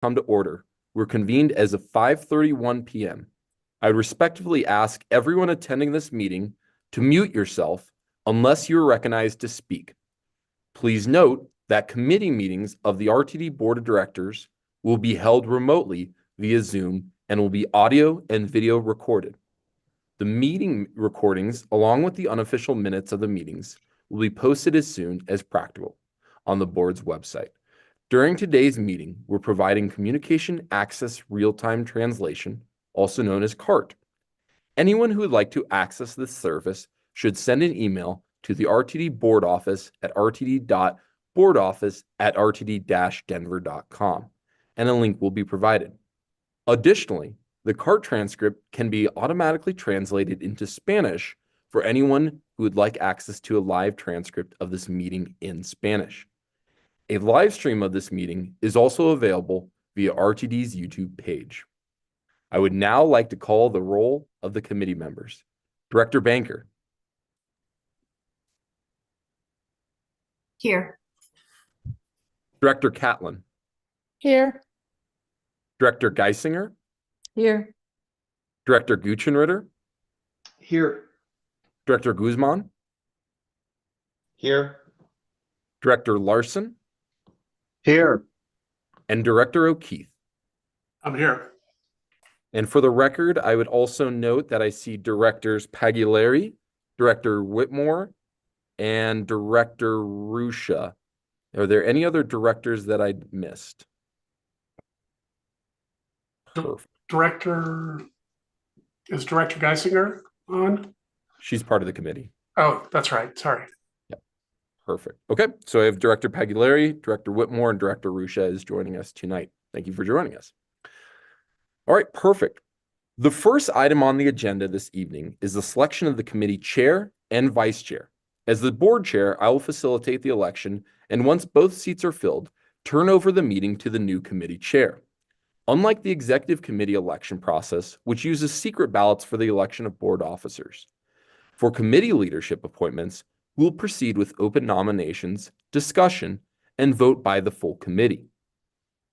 come to order. We're convened as of 5:31 p.m. I respectfully ask everyone attending this meeting to mute yourself unless you're recognized to speak. Please note that committee meetings of the RTD Board of Directors will be held remotely via Zoom and will be audio and video recorded. The meeting recordings, along with the unofficial minutes of the meetings, will be posted as soon as practical on the board's website. During today's meeting, we're providing Communication Access Real-Time Translation, also known as CART. Anyone who would like to access this service should send an email to the RTD board office at rtd.boardoffice@rtd-denver.com, and a link will be provided. Additionally, the CART transcript can be automatically translated into Spanish for anyone who would like access to a live transcript of this meeting in Spanish. A live stream of this meeting is also available via RTD's YouTube page. I would now like to call the roll of the committee members. Director Banker. Here. Director Catlin. Here. Director Geisinger. Here. Director Guchenritter. Here. Director Guzman. Here. Director Larson. Here. And Director O'Keefe. I'm here. And for the record, I would also note that I see Directors Pagliari, Director Whitmore, and Director Rusha. Are there any other directors that I missed? Perfect. Is Director Geisinger on? She's part of the committee. Oh, that's right. Sorry. Yep. Perfect. Okay, so I have Director Pagliari, Director Whitmore, and Director Rusha is joining us tonight. Thank you for joining us. All right, perfect. The first item on the agenda this evening is the selection of the committee chair and vice chair. As the board chair, I will facilitate the election, and once both seats are filled, turn over the meeting to the new committee chair. Unlike the executive committee election process, which uses secret ballots for the election of board officers, for committee leadership appointments, we'll proceed with open nominations, discussion, and vote by the full committee.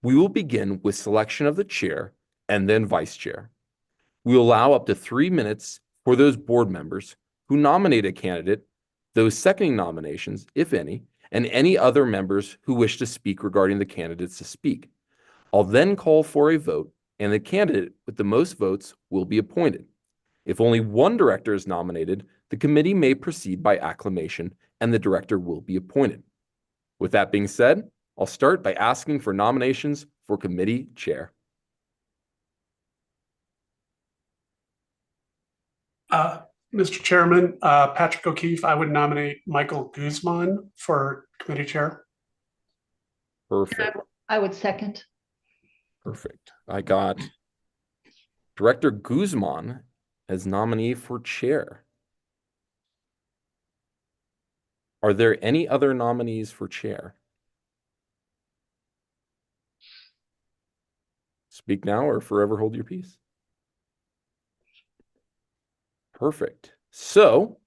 We will begin with selection of the chair and then vice chair. We will allow up to 3 minutes for those board members who nominate a candidate, those seconding nominations, if any, and any other members who wish to speak regarding the candidates to speak. I'll then call for a vote, and the candidate with the most votes will be appointed. If only one director is nominated, the committee may proceed by acclamation, and the director will be appointed. With that being said, I'll start by asking for nominations for committee chair. Mr. Chairman, Patrick O'Keefe, I would nominate Michael Guzman for committee chair. Perfect. I would second. Perfect. I got Director Guzman as nominee for chair. Are there any other nominees for chair? Speak now or forever hold your peace. Perfect. So,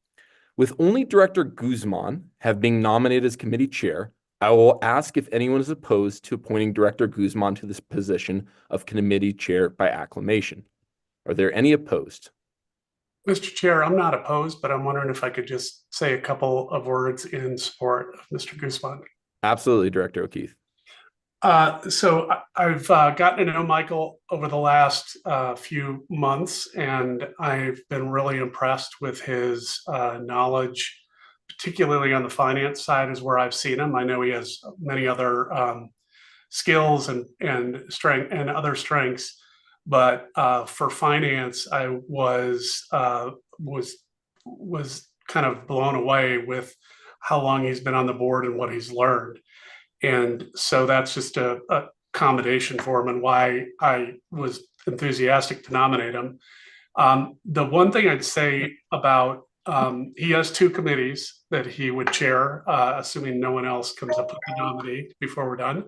with only Director Guzman have been nominated as committee chair, I will ask if anyone is opposed to appointing Director Guzman to this position of committee chair by acclamation. Are there any opposed? Mr. Chair, I'm not opposed, but I'm wondering if I could just say a couple of words in support of Mr. Guzman. Absolutely, Director O'Keefe. So I've gotten to know Michael over the last few months, and I've been really impressed with his knowledge, particularly on the finance side is where I've seen him. I know he has many other skills and strength and other strengths, but for finance, I was kind of blown away with how long he's been on the board and what he's learned. And so that's just a commendation for him and why I was enthusiastic to nominate him. The one thing I'd say about, he has 2 committees that he would chair, assuming no one else comes up with the nominee before we're done.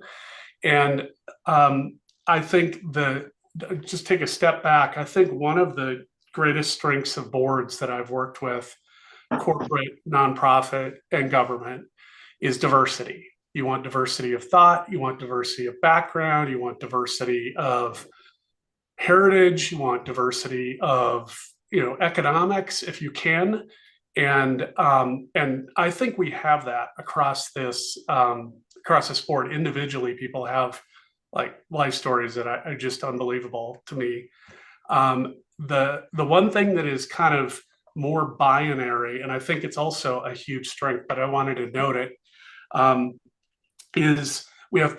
And I think just take a step back, I think one of the greatest strengths of boards that I've worked with, corporate, nonprofit, and government, is diversity. You want diversity of thought, you want diversity of background, you want diversity of heritage, you want diversity of, economics if you can. And I think we have that across this board. Individually, people have like life stories that are just unbelievable to me. The one thing that is kind of more binary, and I think it's also a huge strength, but I wanted to note it, is we have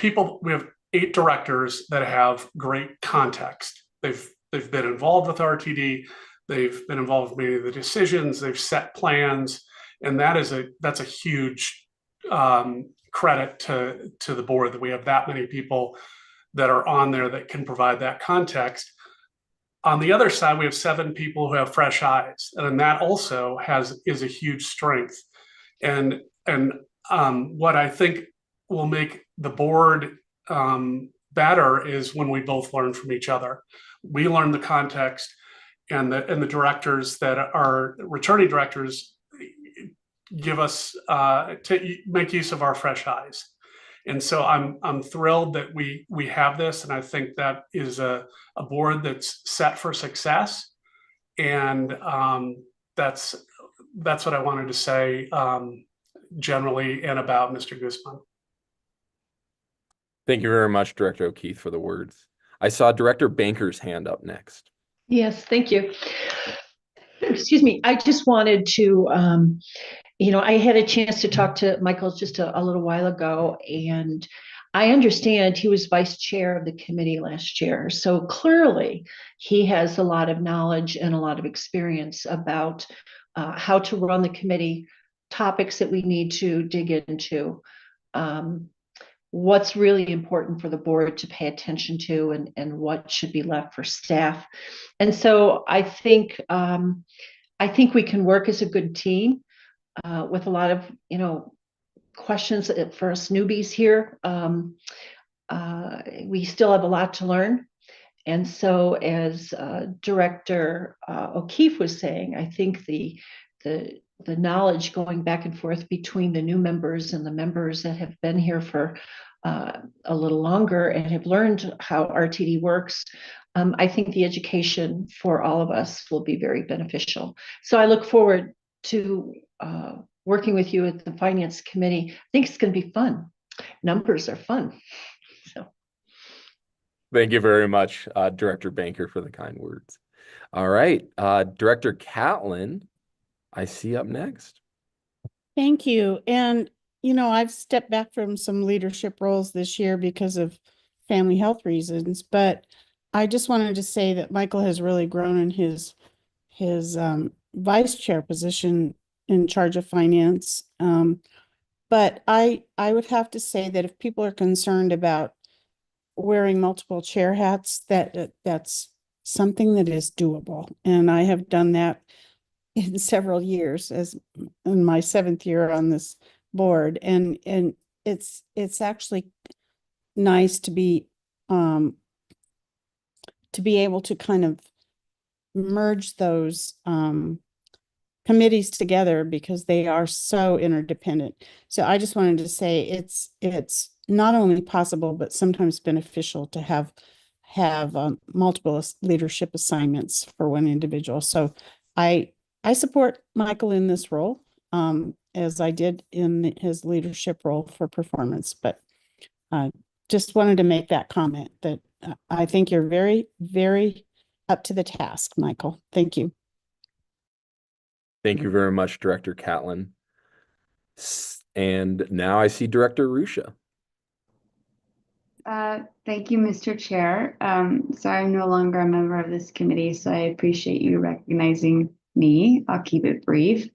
8 directors that have great context. They've been involved with RTD. They've been involved with many of the decisions. They've set plans, and that's a huge credit to the board that we have that many people that are on there that can provide that context. On the other side, we have 7 people who have fresh eyes, and that also is a huge strength. And what I think will make the board better is when we both learn from each other. We learn the context, and the directors that are returning directors give us to make use of our fresh eyes. And so I'm thrilled that we have this, and I think that is a board that's set for success. And that's what I wanted to say generally and about Mr. Guzman. Thank you very much, Director O'Keefe, for the words. I saw Director Banker's hand up next. Yes, thank you. Excuse me. I just wanted to, I had a chance to talk to Michael just a little while ago, and I understand he was vice chair of the committee last year. So clearly he has a lot of knowledge and a lot of experience about how to run the committee, topics that we need to dig into, what's really important for the board to pay attention to, and what should be left for staff. And so I think we can work as a good team with a lot of, questions for us newbies here. We still have a lot to learn. And so as Director O'Keefe was saying, I think the knowledge going back and forth between the new members and the members that have been here for a little longer and have learned how RTD works, I think the education for all of us will be very beneficial. So I look forward to working with you at the Finance Committee. I think it's going to be fun. Numbers are fun. So. Thank you very much, Director Banker, for the kind words. All right, Director Catlin, I see up next. Thank you. And, I've stepped back from some leadership roles this year because of family health reasons, but I just wanted to say that Michael has really grown in his vice chair position in charge of finance. But I would have to say that if people are concerned about wearing multiple chair hats, that's something that is doable. And I have done that in several years, as in my 7th year on this board. And it's actually nice to be able to kind of merge those committees together because they are so interdependent. So I just wanted to say it's not only possible, but sometimes beneficial to have multiple leadership assignments for one individual. So I support Michael in this role, as I did in his leadership role for performance, but just wanted to make that comment that I think you're very, very up to the task, Michael. Thank you. Thank you very much, Director Catlin. And now I see Director Ruscia. Thank you, Mr. Chair. So I'm no longer a member of this committee, so I appreciate you recognizing me. I'll keep it brief.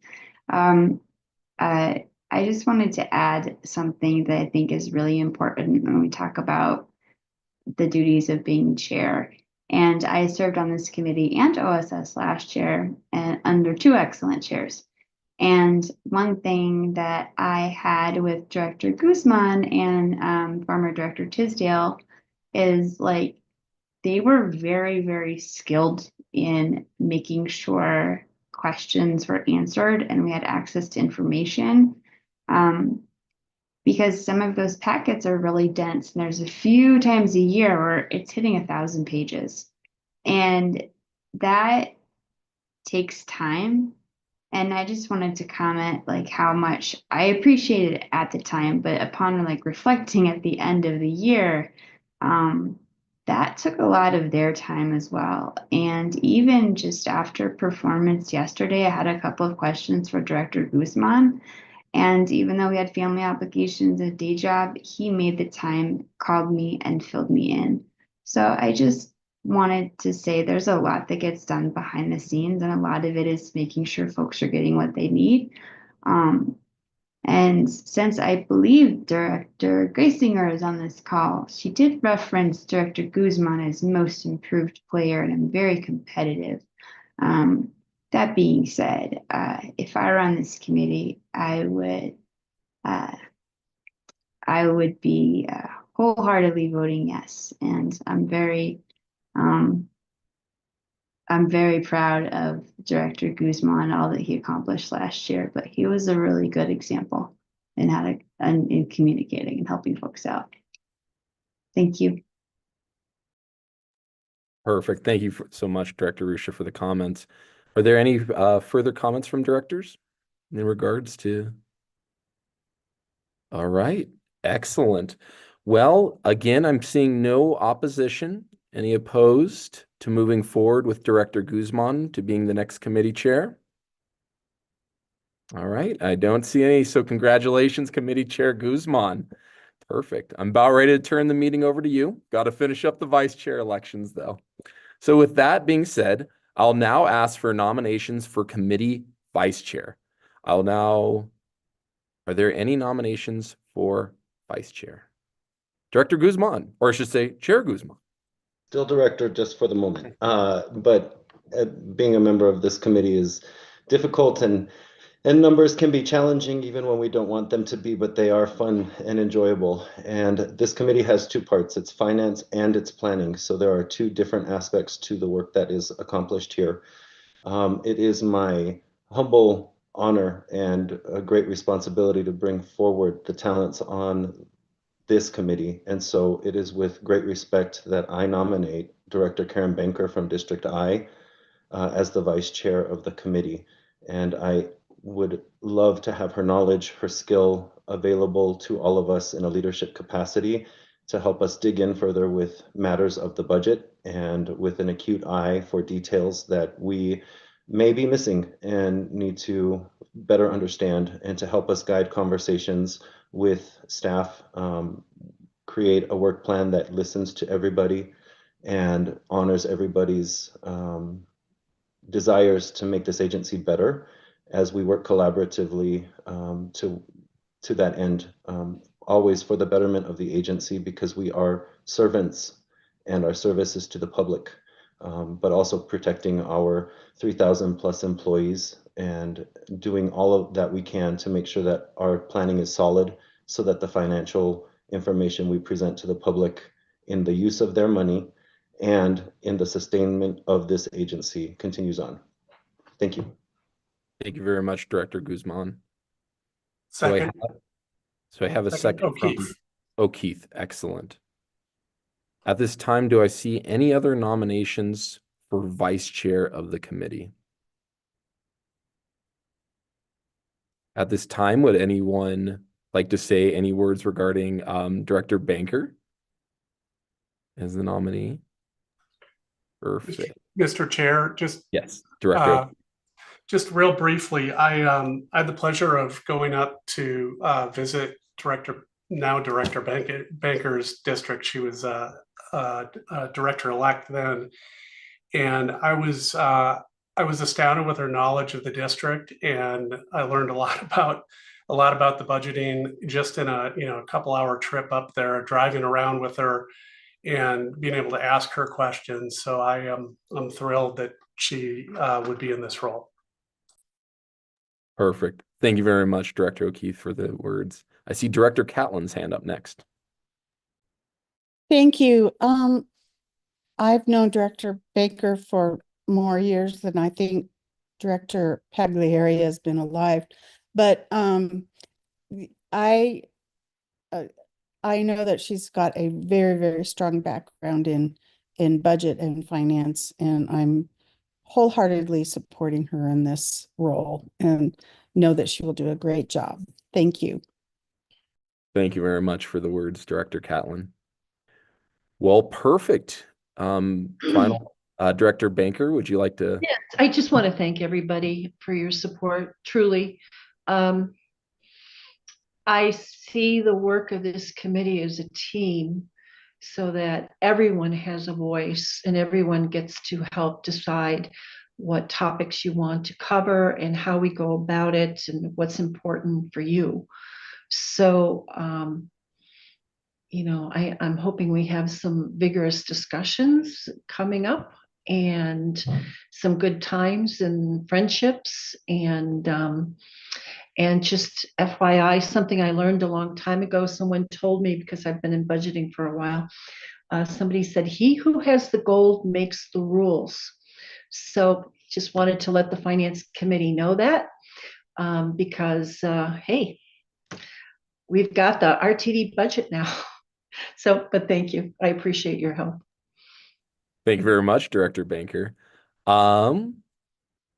I just wanted to add something that I think is really important when we talk about the duties of being chair. And I served on this committee and OSS last year and under 2 excellent chairs. And one thing that I had with Director Guzman and former Director Tisdale is like they were very, very skilled in making sure questions were answered and we had access to information. because some of those packets are really dense, and there's a few times a year where it's hitting 1,000 pages. And that takes time. And I just wanted to comment like how much I appreciated it at the time, but upon like reflecting at the end of the year, that took a lot of their time as well. And even just after performance yesterday, I had a couple of questions for Director Guzman. And even though we had family obligations, a day job, he made the time, called me, and filled me in. So I just wanted to say there's a lot that gets done behind the scenes, and a lot of it is making sure folks are getting what they need. And since I believe Director Geisinger is on this call, she did reference Director Guzman as most improved player, and I'm very competitive. That being said, if I were on this committee, I would be wholeheartedly voting yes, and I'm very proud of Director Guzman, all that he accomplished last year, but he was a really good example in how to in communicating and helping folks out. Thank you. Perfect. Thank you so much, Director Ruscha, for the comments. Are there any further comments from directors in regards to? All right, excellent. Well, again, I'm seeing no opposition. Any opposed to moving forward with Director Guzman to being the next committee chair? All right, I don't see any. So congratulations, Committee Chair Guzman. Perfect. I'm about ready to turn the meeting over to you. Got to finish up the vice chair elections, though. So with that being said, I'll now ask for nominations for committee vice chair. Are there any nominations for vice chair? Director Guzman, or I should say Chair Guzman. Still director just for the moment. But being a member of this committee is difficult, and numbers can be challenging even when we don't want them to be, but they are fun and enjoyable. And this committee has two parts, it's finance and it's planning. So there are two different aspects to the work that is accomplished here. It is my humble honor and a great responsibility to bring forward the talents on this committee. And so it is with great respect that I nominate Director Karen Banker from District I as the vice chair of the committee. And I would love to have her knowledge, her skill available to all of us in a leadership capacity to help us dig in further with matters of the budget and with an acute eye for details that we may be missing and need to better understand, and to help us guide conversations with staff, create a work plan that listens to everybody and honors everybody's desires to make this agency better as we work collaboratively to that end, always for the betterment of the agency, because we are servants and our service is to the public, but also protecting our 3,000 plus employees and doing all of that we can to make sure that our planning is solid so that the financial information we present to the public in the use of their money and in the sustainment of this agency continues on. Thank you. Thank you very much, Director Guzman. So I Second, have a second from O'Keefe. O'Keefe. Excellent. At this time, do I see any other nominations for vice chair of the committee? At this time, would anyone like to say any words regarding Director Banker as the nominee? Perfect. Mr. Chair, Yes, Director. just real briefly, I had the pleasure of going up to visit Director Banker's district. She was director-elect then, and I was astounded with her knowledge of the district, and I learned a lot about the budgeting just in a couple-hour trip up there, driving around with her and being able to ask her questions. So I'm thrilled that she would be in this role. Perfect. Thank you very much, Director O'Keefe, for the words. I see Director Catlin's hand up next. Thank you. I've known Director Baker for more years than I think Director Pagliari has been alive. But I I know that she's got a very, very strong background in budget and finance, and I'm wholeheartedly supporting her in this role and know that she will do a great job. Thank you. Thank you very much for the words, Director Catlin. Well, perfect. Final, Director Banker, would you like to? Yes, I just want to thank everybody for your support, truly. I see the work of this committee as a team so that everyone has a voice and everyone gets to help decide what topics you want to cover and how we go about it and what's important for you. So, I'm hoping we have some vigorous discussions coming up and some good times and friendships and just FYI, something I learned a long time ago, someone told me because I've been in budgeting for a while, somebody said, he who has the gold makes the rules. So just wanted to let the finance committee know that because, hey, we've got the RTD budget now. But thank you. I appreciate your help. Thank you very much, Director Banker. All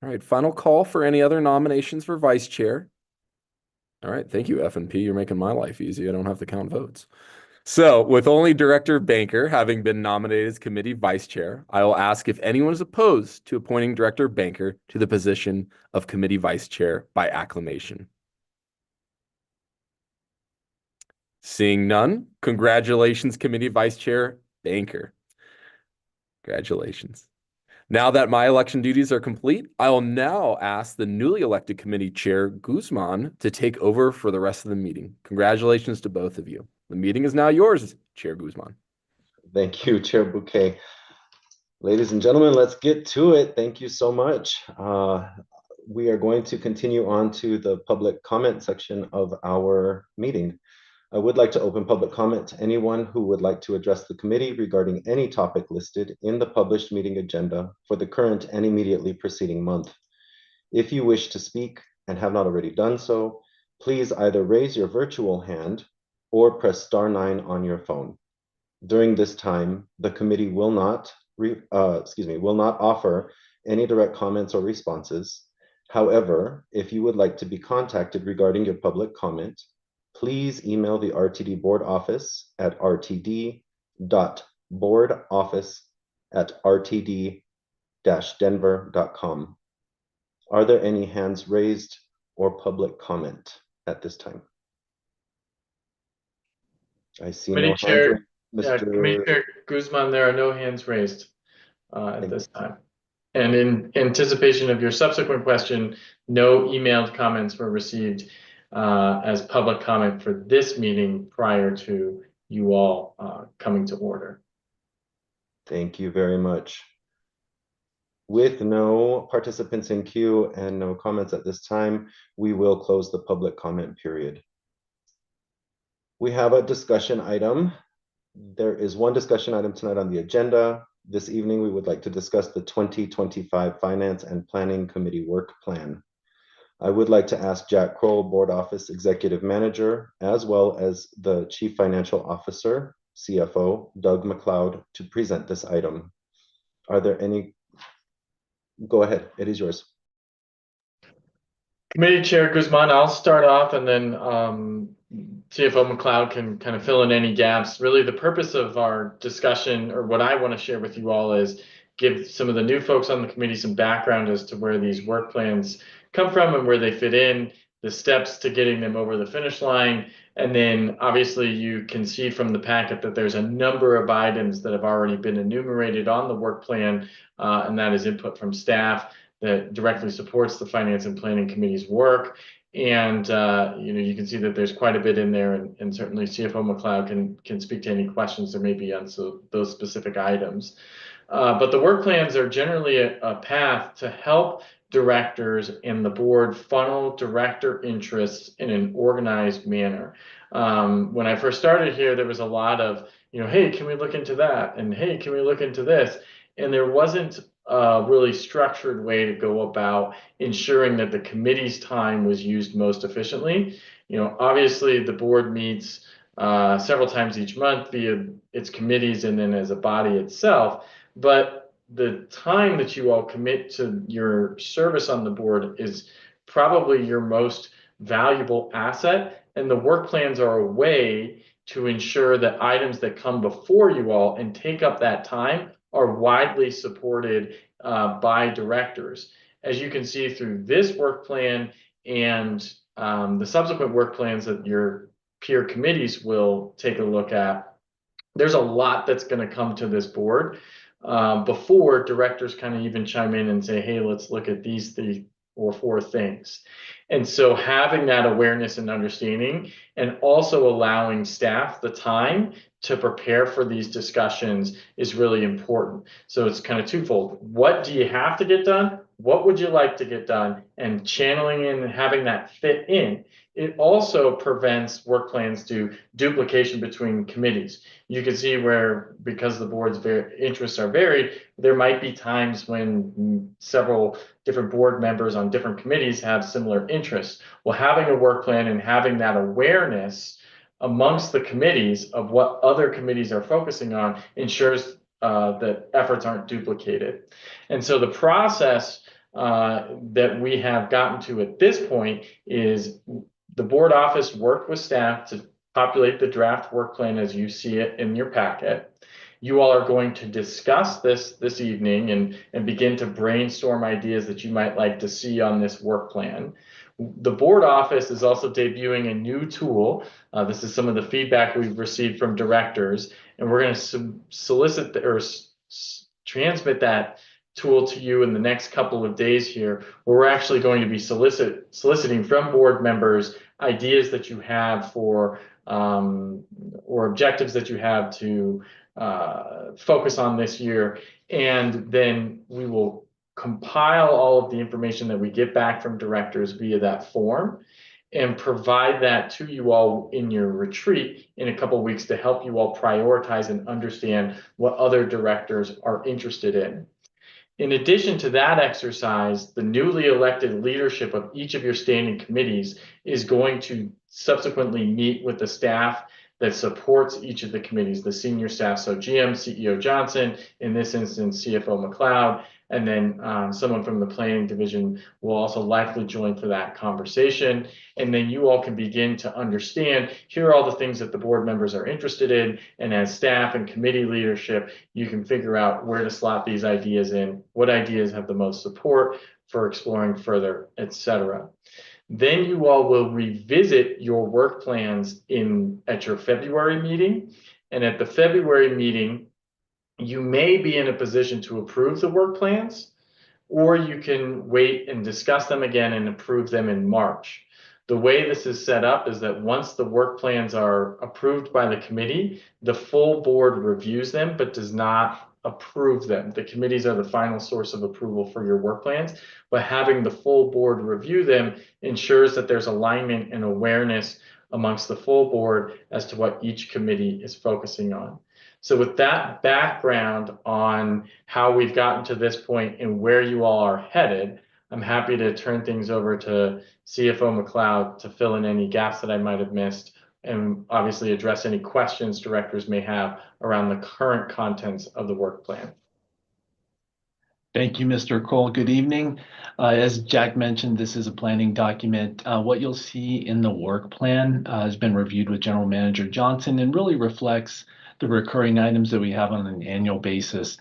right, final call for any other nominations for vice chair. All right, thank you, FNP. You're making my life easy. I don't have to count votes. So, with only Director Banker having been nominated as committee vice chair, I will ask if anyone is opposed to appointing Director Banker to the position of committee vice chair by acclamation. Seeing none, congratulations, committee vice chair Banker. Congratulations. Now that my election duties are complete, I will now ask the newly elected committee chair, Guzman, to take over for the rest of the meeting. Congratulations to both of you. The meeting is now yours, Chair Guzman. Thank you, Chair Bouquet. Ladies and gentlemen, let's get to it. Thank you so much. We are going to continue on to the public comment section of our meeting. I would like to open public comment to anyone who would like to address the committee regarding any topic listed in the published meeting agenda for the current and immediately preceding month. If you wish to speak and have not already done so, please either raise your virtual hand or press *9 on your phone. During this time, the committee will not offer any direct comments or responses. However, if you would like to be contacted regarding your public comment, please email the RTD board office at rtd.boardoffice@rtd-denver.com. Are there any hands raised or public comment at this time? I see no hands raised. Committee Chair Guzman, there are no hands raised at this time. And in anticipation of your subsequent question, no emailed comments were received as public comment for this meeting prior to you all coming to order. Thank you very much. With no participants in queue and no comments at this time, we will close the public comment period. We have a discussion item. There is one discussion item tonight on the agenda. This evening, we would like to discuss the 2025 Finance and Planning Committee Work Plan. I would like to ask Jack Kroll, Board Office Executive Manager, as well as the Chief Financial Officer, CFO, Doug McLeod, to present this item. Are there any? Go ahead, it is yours. Committee Chair Guzman, I'll start off and then CFO McLeod can kind of fill in any gaps. Really, the purpose of our discussion, or what I want to share with you all, is give some of the new folks on the committee some background as to where these work plans come from and where they fit in, the steps to getting them over the finish line. And then obviously you can see from the packet that there's a number of items that have already been enumerated on the work plan, and that is input from staff that directly supports the Finance and Planning Committee's work. And you can see that there's quite a bit in there, and certainly CFO McLeod can speak to any questions there may be on those specific items. But the work plans are generally a path to help directors and the board funnel director interests in an organized manner. When I first started here, there was a lot of, hey, can we look into that? And hey, can we look into this? And there wasn't a really structured way to go about ensuring that the committee's time was used most efficiently. Obviously the board meets several times each month via its committees and then as a body itself. But the time that you all commit to your service on the board is probably your most valuable asset. And the work plans are a way to ensure that items that come before you all and take up that time are widely supported by directors. As you can see through this work plan and the subsequent work plans that your peer committees will take a look at, there's a lot that's going to come to this board before directors kind of even chime in and say, hey, let's look at these 3 or 4 things. And so having that awareness and understanding, and also allowing staff the time to prepare for these discussions is really important. So it's kind of twofold. What do you have to get done? What would you like to get done? And channeling in and having that fit in. It also prevents work plans to duplication between committees. You can see where, because the board's interests are varied, there might be times when several different board members on different committees have similar interests. Well, having a work plan and having that awareness amongst the committees of what other committees are focusing on ensures that efforts aren't duplicated. And so the process that we have gotten to at this point is the board office worked with staff to populate the draft work plan as you see it in your packet. You all are going to discuss this evening and begin to brainstorm ideas that you might like to see on this work plan. The board office is also debuting a new tool. This is some of the feedback we've received from directors, and we're going to solicit or transmit that tool to you in the next couple of days here, where we're actually going to be soliciting from board members ideas that you have for or objectives that you have to focus on this year. And then we will compile all of the information that we get back from directors via that form and provide that to you all in your retreat in a couple of weeks to help you all prioritize and understand what other directors are interested in. In addition to that exercise, the newly elected leadership of each of your standing committees is going to subsequently meet with the staff that supports each of the committees, the senior staff. So GM, CEO Johnson, in this instance, CFO McLeod, and then someone from the planning division will also likely join for that conversation. And then you all can begin to understand, here are all the things that the board members are interested in. And as staff and committee leadership, you can figure out where to slot these ideas in, what ideas have the most support for exploring further, etc. Then you all will revisit your work plans at your February meeting. And at the February meeting, you may be in a position to approve the work plans, or you can wait and discuss them again and approve them in March. The way this is set up is that once the work plans are approved by the committee, the full board reviews them, but does not approve them. The committees are the final source of approval for your work plans, but having the full board review them ensures that there's alignment and awareness amongst the full board as to what each committee is focusing on. So with that background on how we've gotten to this point and where you all are headed, I'm happy to turn things over to CFO McLeod to fill in any gaps that I might have missed, and obviously address any questions directors may have around the current contents of the work plan. Thank you, Mr. Cole. Good evening. As Jack mentioned, this is a planning document. What you'll see in the work plan has been reviewed with General Manager Johnson and really reflects the recurring items that we have on an annual basis.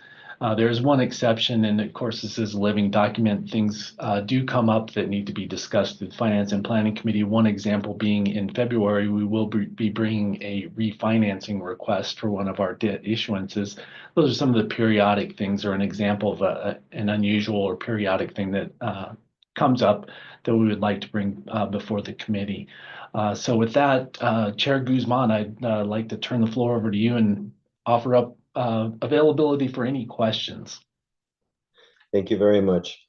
There's one exception, and of course, this is a living document. Things do come up that need to be discussed with Finance and Planning Committee. One example being in February, we will be bringing a refinancing request for one of our debt issuances. Those are some of the periodic things, or an example of an unusual or periodic thing that comes up that we would like to bring before the committee. So with that, Chair Guzman, I'd like to turn the floor over to you and offer up availability for any questions. Thank you very much.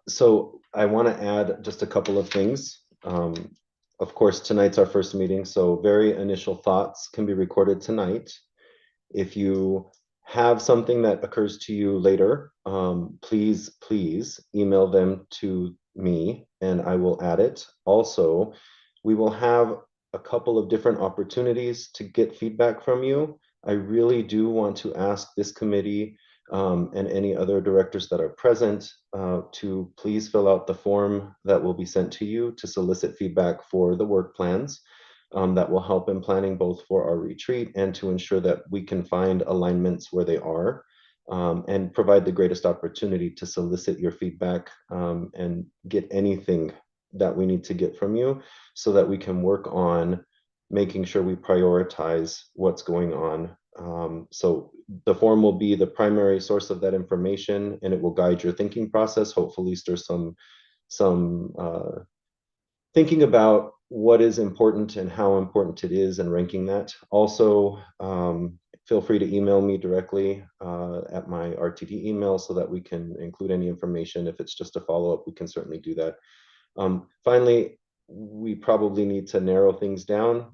So I want to add just a couple of things. Of course, tonight's our first meeting, so very initial thoughts can be recorded tonight. If you have something that occurs to you later, please email them to me and I will add it. Also, we will have a couple of different opportunities to get feedback from you. I really do want to ask this committee and any other directors that are present to please fill out the form that will be sent to you to solicit feedback for the work plans. That will help in planning both for our retreat and to ensure that we can find alignments where they are, and provide the greatest opportunity to solicit your feedback and get anything that we need to get from you so that we can work on making sure we prioritize what's going on. So the form will be the primary source of that information, and it will guide your thinking process. Hopefully there's some thinking about what is important and how important it is and ranking that. Also, feel free to email me directly at my RTD email so that we can include any information. If it's just a follow-up, we can certainly do that. Finally, we probably need to narrow things down.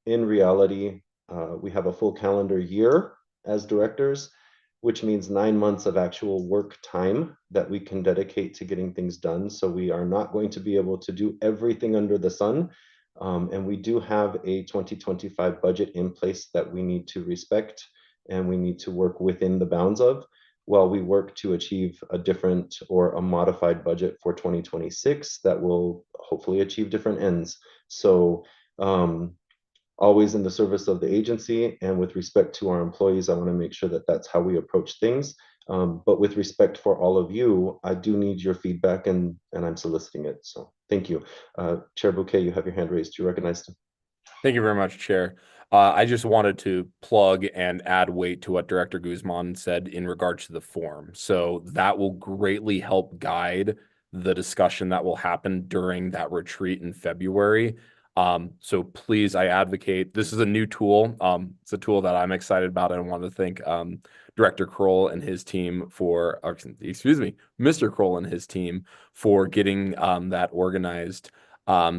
In reality, we have a full calendar year as directors, which means 9 months of actual work time that we can dedicate to getting things done. So we are not going to be able to do everything under the sun. And we do have a 2025 budget in place that we need to respect and we need to work within the bounds of, while we work to achieve a different or a modified budget for 2026 that will hopefully achieve different ends. So always in the service of the agency and with respect to our employees, I want to make sure that that's how we approach things. But with respect for all of you, I do need your feedback and I'm soliciting it. So thank you. Chair Bouquet, you have your hand raised. Do you recognize him? Thank you very much, Chair. I just wanted to plug and add weight to what Director Guzman said in regards to the form. So that will greatly help guide the discussion that will happen during that retreat in February. So please, I advocate, this is a new tool. It's a tool that I'm excited about. And I want to thank Director Kroll and his team for, Mr. Kroll and his team for getting that organized.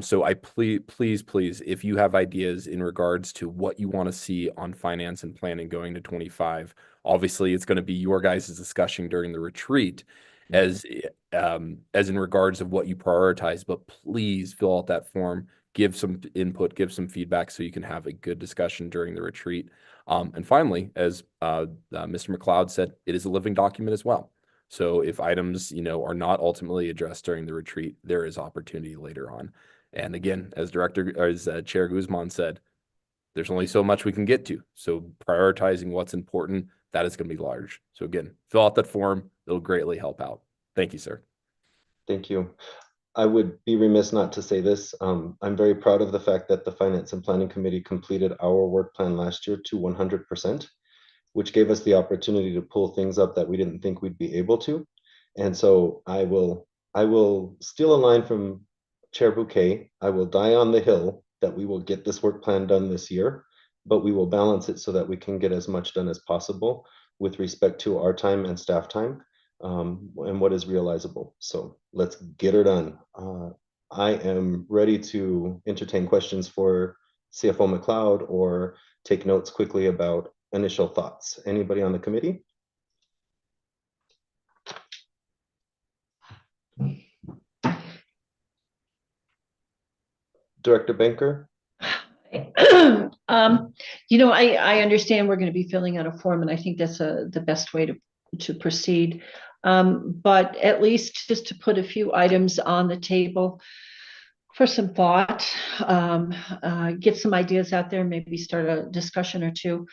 So I please, if you have ideas in regards to what you want to see on finance and planning going to 25, obviously it's going to be your guys' discussion during the retreat as in regards of what you prioritize, but please fill out that form, give some input, give some feedback so you can have a good discussion during the retreat. And finally, as Mr. McLeod said, it is a living document as well. So if items, are not ultimately addressed during the retreat, there is opportunity later on. And again, as Chair Guzman said, there's only so much we can get to. So prioritizing what's important, that is going to be large. So again, fill out that form. It'll greatly help out. Thank you, sir. Thank you. I would be remiss not to say this. I'm very proud of the fact that the Finance and Planning Committee completed our work plan last year to 100%. Which gave us the opportunity to pull things up that we didn't think we'd be able to. And so I will steal a line from Chair Bouquet. I will die on the hill that we will get this work plan done this year, but we will balance it so that we can get as much done as possible with respect to our time and staff time and what is realizable. So let's get her done. I am ready to entertain questions for CFO McLeod or take notes quickly about initial thoughts. Anybody on the committee? Director Banker? I understand we're going to be filling out a form, and I think that's the best way to proceed. But at least just to put a few items on the table for some thought, get some ideas out there, maybe start a discussion or two.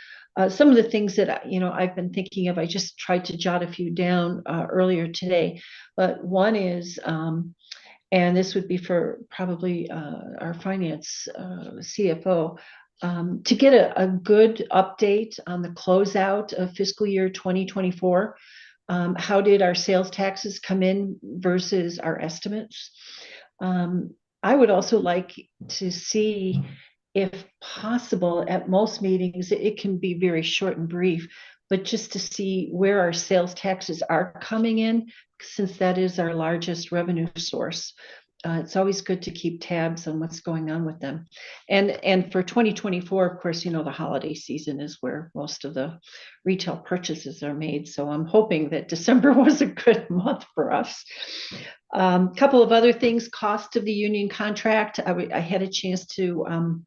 Some of the things that I've been thinking of, I just tried to jot a few down earlier today. But one is, and this would be for probably our finance CFO, to get a good update on the closeout of fiscal year 2024. How did our sales taxes come in versus our estimates? I would also like to see, if possible, at most meetings, it can be very short and brief, but just to see where our sales taxes are coming in, since that is our largest revenue source. It's always good to keep tabs on what's going on with them. And for 2024, of course, the holiday season is where most of the retail purchases are made. So I'm hoping that December was a good month for us. Couple of other things, cost of the union contract. I had a chance to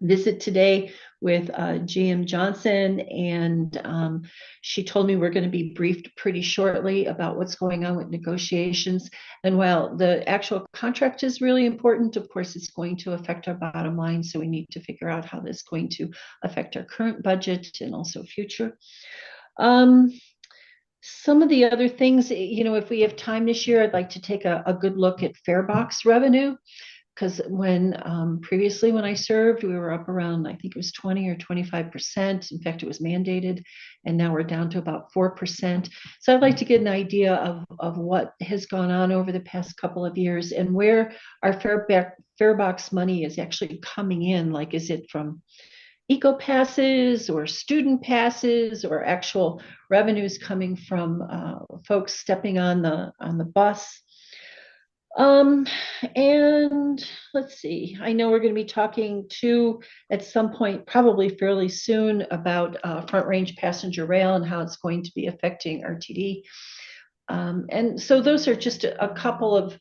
visit today with GM Johnson, and she told me we're going to be briefed pretty shortly about what's going on with negotiations. And while the actual contract is really important, of course, it's going to affect our bottom line. So we need to figure out how this is going to affect our current budget and also future. Some of the other things, if we have time this year, I'd like to take a good look at fare box revenue, because previously when I served, we were up around, I think it was 20 or 25%. In fact, it was mandated, and now we're down to about 4%. So I'd like to get an idea of what has gone on over the past couple of years and where our fare box money is actually coming in. Like, is it from eco passes or student passes or actual revenues coming from folks stepping on the bus? And let's see, I know we're going to be talking too at some point, probably fairly soon, about Front Range Passenger Rail and how it's going to be affecting RTD. And so those are just a couple of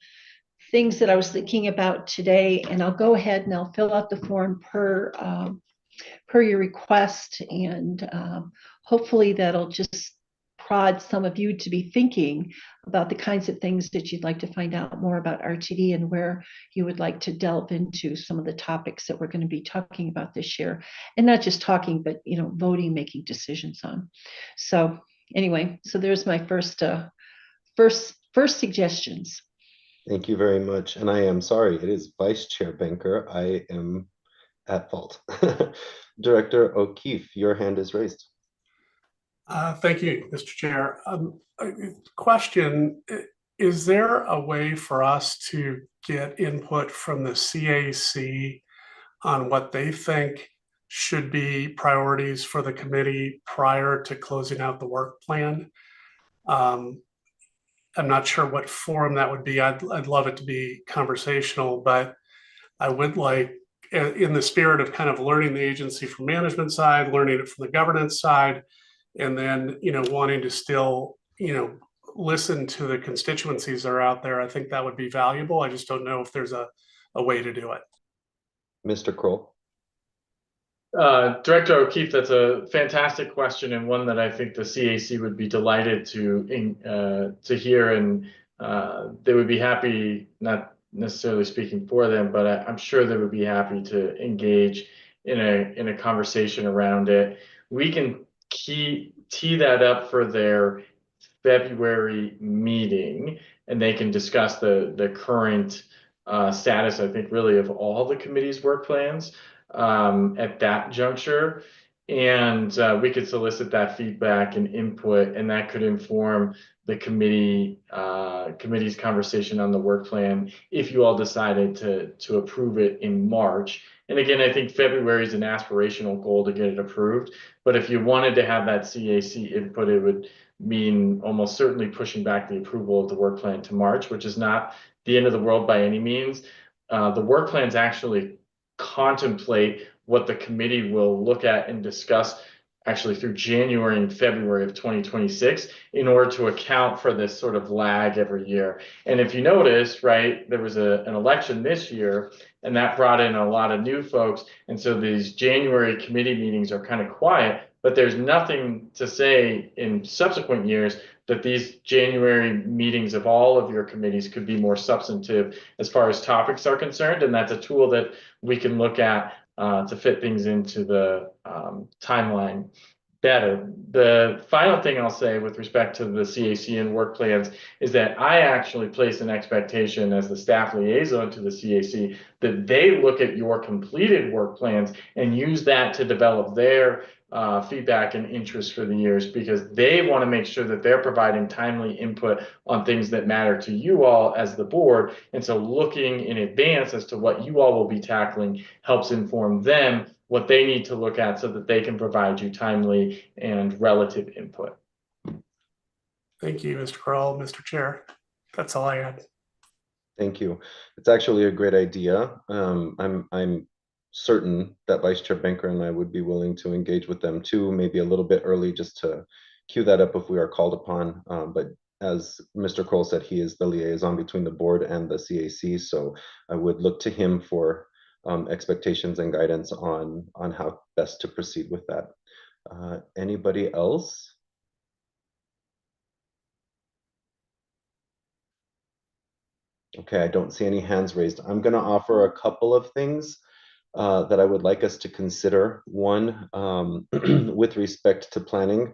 things that I was thinking about today, and I'll go ahead and I'll fill out the form per your request, and hopefully that'll just prod some of you to be thinking about the kinds of things that you'd like to find out more about RTD and where you would like to delve into some of the topics that we're going to be talking about this year, and not just talking, but voting, making decisions on. So anyway, so there's my first suggestions. Thank you very much. And I am sorry, it is Vice Chair Banker. I am at fault. Director O'Keefe, your hand is raised. Thank you, Mr. Chair. Question, is there a way for us to get input from the CAC on what they think should be priorities for the committee prior to closing out the work plan? I'm not sure what forum that would be. I'd love it to be conversational, but I would like, in the spirit of kind of learning the agency from management side, learning it from the governance side, and then, wanting to still, listen to the constituencies that are out there. I think that would be valuable. I just don't know if there's a way to do it. Mr. Kroll. Director O'Keefe, that's a fantastic question, and one that I think the CAC would be delighted to hear, and they would be happy, not necessarily speaking for them, but I'm sure they would be happy to engage in a conversation around it. We can tee that up for their February meeting, and they can discuss the current status, I think, really of all the committee's work plans at that juncture. And we could solicit that feedback and input, and that could inform the committee's conversation on the work plan if you all decided to approve it in March. And again, I think February is an aspirational goal to get it approved. But if you wanted to have that CAC input, it would mean almost certainly pushing back the approval of the work plan to March, which is not the end of the world by any means. The work plans actually contemplate what the committee will look at and discuss actually through January and February of 2026 in order to account for this sort of lag every year. And if you notice, right, there was an election this year, and that brought in a lot of new folks. And so these January committee meetings are kind of quiet, but there's nothing to say in subsequent years that these January meetings of all of your committees could be more substantive as far as topics are concerned. And that's a tool that we can look at to fit things into the timeline better. The final thing I'll say with respect to the CAC and work plans is that I actually place an expectation as the staff liaison to the CAC that they look at your completed work plans and use that to develop their feedback and interest for the years, because they want to make sure that they're providing timely input on things that matter to you all as the board. And so looking in advance as to what you all will be tackling helps inform them what they need to look at so that they can provide you timely and relative input. Thank you, Mr. Kroll, Mr. Chair. That's all I had. Thank you. It's actually a great idea. I'm certain that Vice Chair Banker and I would be willing to engage with them too, maybe a little bit early, just to queue that up if we are called upon. But as Mr. Kroll said, he is the liaison between the board and the CAC. So I would look to him for expectations and guidance on how best to proceed with that. Anybody else? Okay, I don't see any hands raised. I'm going to offer a couple of things that I would like us to consider. One, with respect to planning,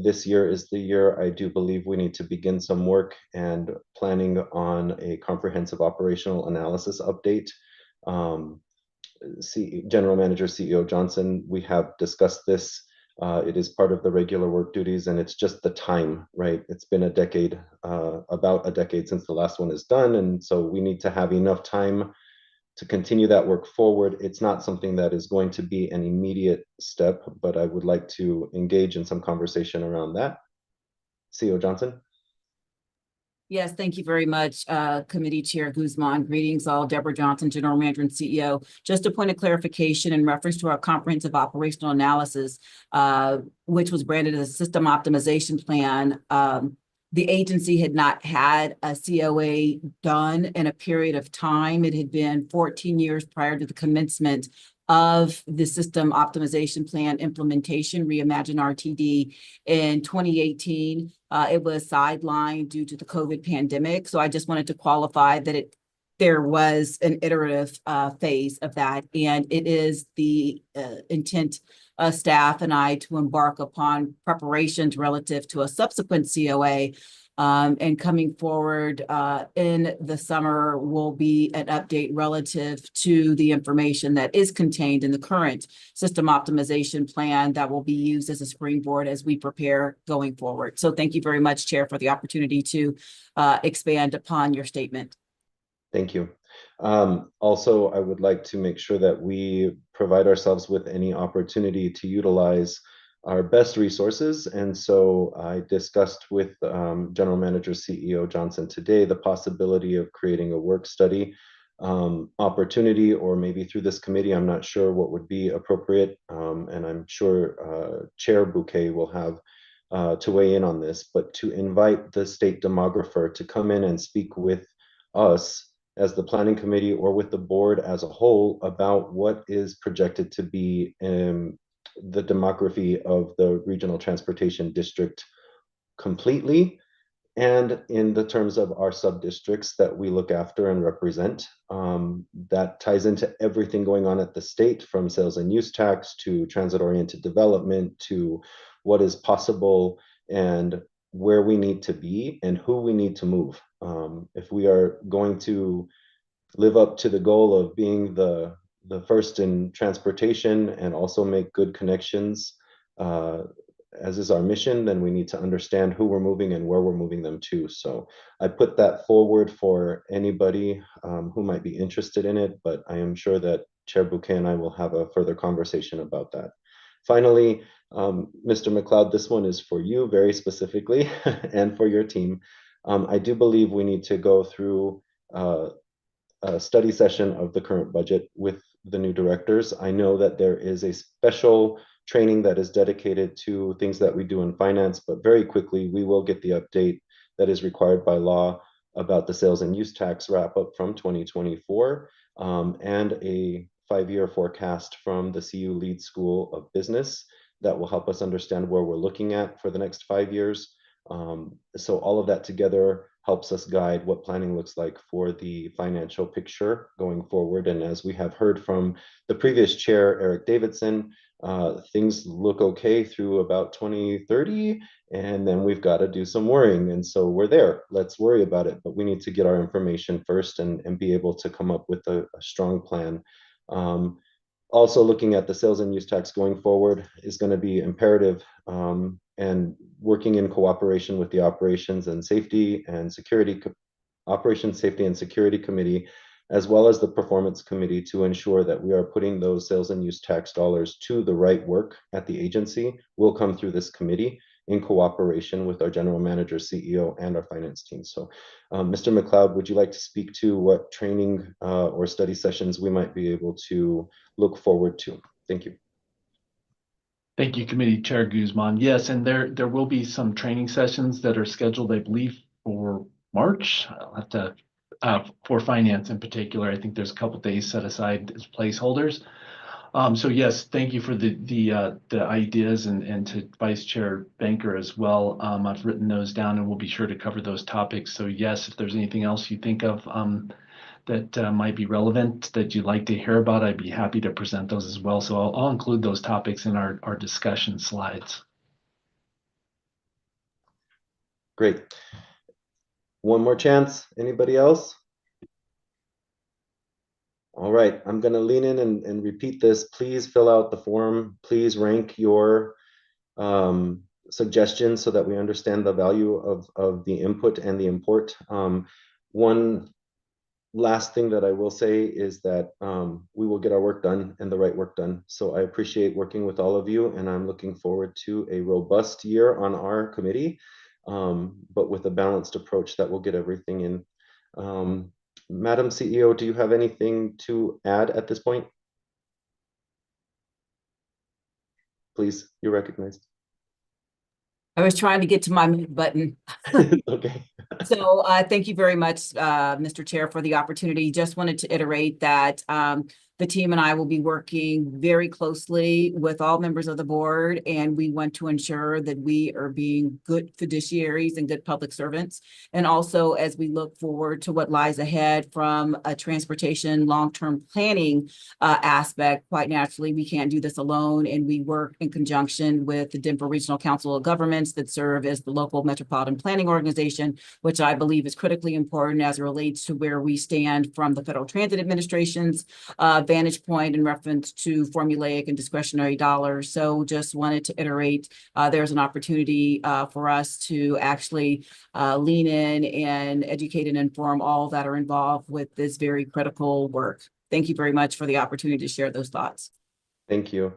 this year is the year I do believe we need to begin some work and planning on a comprehensive operational analysis update. General Manager CEO Johnson, we have discussed this. It is part of the regular work duties, and it's just the time, right? It's been a decade, about a decade since the last one is done, and so we need to have enough time to continue that work forward. It's not something that is going to be an immediate step, but I would like to engage in some conversation around that. CEO Johnson? Yes, thank you very much, Committee Chair Guzman. Greetings all. Deborah Johnson, General Manager and CEO. Just a point of clarification in reference to our comprehensive operational analysis, which was branded as a system optimization plan. The agency had not had a COA done in a period of time. It had been 14 years prior to the commencement of the system optimization plan implementation, Reimagine RTD, in 2018. It was sidelined due to the COVID pandemic. So I just wanted to qualify that there was an iterative phase of that. And it is the intent of staff and I to embark upon preparations relative to a subsequent COA. And coming forward in the summer will be an update relative to the information that is contained in the current system optimization plan that will be used as a springboard as we prepare going forward. So thank you very much, Chair, for the opportunity to expand upon your statement. Thank you. Also, I would like to make sure that we provide ourselves with any opportunity to utilize our best resources. And so I discussed with General Manager CEO Johnson today the possibility of creating a work study opportunity, or maybe through this committee. I'm not sure what would be appropriate. And I'm sure Chair Bouquet will have to weigh in on this, but to invite the state demographer to come in and speak with us as the planning committee or with the board as a whole about what is projected to be the demography of the regional transportation district completely, and in the terms of our sub-districts that we look after and represent. That ties into everything going on at the state, from sales and use tax to transit-oriented development to what is possible and where we need to be and who we need to move. If we are going to live up to the goal of being the first in transportation and also make good connections, as is our mission, then we need to understand who we're moving and where we're moving them to. So I put that forward for anybody who might be interested in it, but I am sure that Chair Bouquet and I will have a further conversation about that. Finally, Mr. McLeod, this one is for you very specifically and for your team. I do believe we need to go through a study session of the current budget with the new directors. I know that there is a special training that is dedicated to things that we do in finance, but very quickly we will get the update that is required by law about the sales and use tax wrap up from 2024 and a 5-year forecast from the CU Lead School of Business that will help us understand where we're looking at for the next 5 years. So all of that together helps us guide what planning looks like for the financial picture going forward. And as we have heard from the previous chair, Eric Davidson, things look okay through about 2030, and then we've got to do some worrying. And so we're there. Let's worry about it. But we need to get our information first and be able to come up with a strong plan. Also, looking at the sales and use tax going forward is going to be imperative, and working in cooperation with the Operations Safety and Security Committee, as well as the Performance Committee, to ensure that we are putting those sales and use tax dollars to the right work at the agency, will come through this committee in cooperation with our General Manager, CEO, and our finance team. So, Mr. McLeod, would you like to speak to what training or study sessions we might be able to look forward to? Thank you. Thank you, Committee Chair Guzman. Yes, and there will be some training sessions that are scheduled, I believe, for March. I'll have to, for finance in particular. I think there's a couple days set aside as placeholders. So yes, thank you for the ideas and to Vice Chair Banker as well. I've written those down and we'll be sure to cover those topics. So yes, if there's anything else you think of that might be relevant that you'd like to hear about, I'd be happy to present those as well. So I'll include those topics in our discussion slides. Great. One more chance. Anybody else? All right, I'm going to lean in and repeat this. Please fill out the form. Please rank your suggestions so that we understand the value of the input and the import. One last thing that I will say is that we will get our work done and the right work done. So I appreciate working with all of you, and I'm looking forward to a robust year on our committee, but with a balanced approach that will get everything in. Madam CEO, do you have anything to add at this point? Please, you're recognized. I was trying to get to my mute button. Okay. So thank you very much, Mr. Chair, for the opportunity. Just wanted to iterate that the team and I will be working very closely with all members of the board, and we want to ensure that we are being good fiduciaries and good public servants. And also, as we look forward to what lies ahead from a transportation long-term planning aspect, quite naturally, we can't do this alone, and we work in conjunction with the Denver Regional Council of Governments that serve as the local metropolitan planning organization, which I believe is critically important as it relates to where we stand from the Federal Transit Administration's vantage point in reference to formulaic and discretionary dollars. So just wanted to iterate, there's an opportunity for us to actually lean in and educate and inform all that are involved with this very critical work. Thank you very much for the opportunity to share those thoughts. Thank you.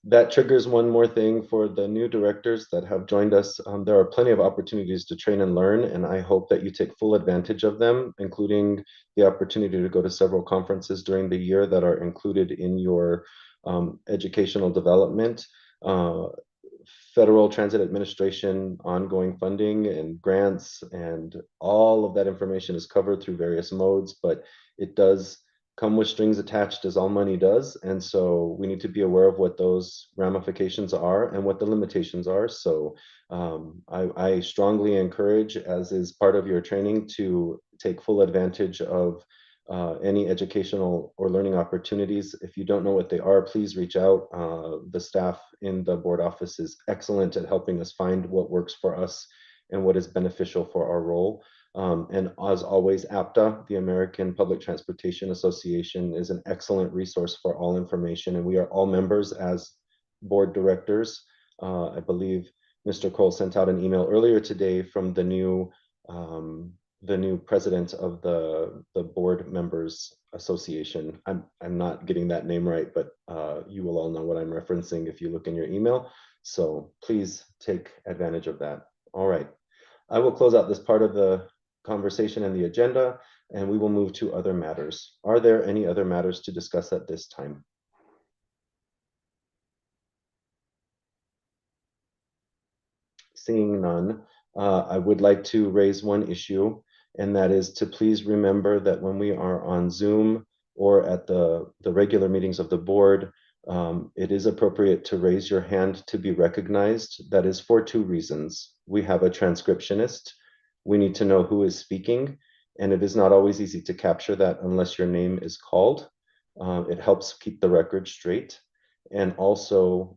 That triggers one more thing for the new directors that have joined us. There are plenty of opportunities to train and learn, and I hope that you take full advantage of them, including the opportunity to go to several conferences during the year that are included in your educational development. Federal Transit Administration ongoing funding and grants, and all of that information is covered through various modes, but it does come with strings attached, as all money does. And so we need to be aware of what those ramifications are and what the limitations are. So I strongly encourage, as is part of your training, to take full advantage of any educational or learning opportunities. If you don't know what they are, please reach out. The staff in the board office is excellent at helping us find what works for us and what is beneficial for our role. And as always, APTA, the American Public Transportation Association, is an excellent resource for all information, and we are all members as board directors. I believe Mr. Cole sent out an email earlier today from the new president of the Board Members Association. I'm not getting that name right, but you will all know what I'm referencing if you look in your email. So please take advantage of that. All right. I will close out this part of the conversation and the agenda, and we will move to other matters. Are there any other matters to discuss at this time? Seeing none, I would like to raise one issue, and that is to please remember that when we are on Zoom or at the regular meetings of the board, it is appropriate to raise your hand to be recognized. That is for two reasons. We have a transcriptionist. We need to know who is speaking, and it is not always easy to capture that unless your name is called. It helps keep the record straight, and also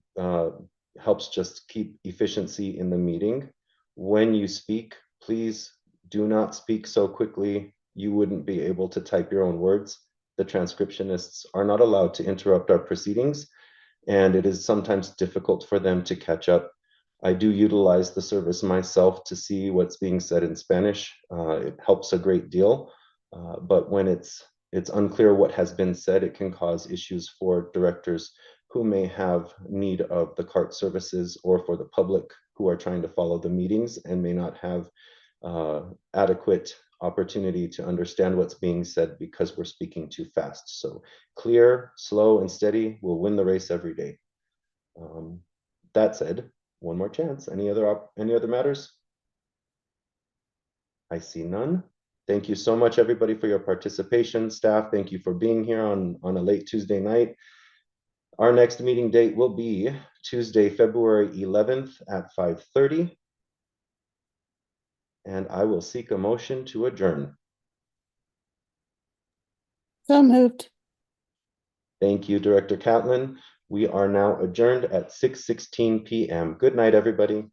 helps just keep efficiency in the meeting. When you speak, please do not speak so quickly you wouldn't be able to type your own words. The transcriptionists are not allowed to interrupt our proceedings, and it is sometimes difficult for them to catch up. I do utilize the service myself to see what's being said in Spanish. It helps a great deal, but when it's unclear what has been said, it can cause issues for directors who may have need of the CART services, or for the public who are trying to follow the meetings and may not have adequate opportunity to understand what's being said because we're speaking too fast. So clear, slow, and steady will win the race every day. that said, one more chance. Any other matters? I see none. Thank you so much, everybody, for your participation. Staff, thank you for being here on a late Tuesday night. Our next meeting date will be Tuesday, February 11th at 5:30. And I will seek a motion to adjourn. So moved. Thank you, Director Catlin. We are now adjourned at 6:16 p.m. Good night, everybody.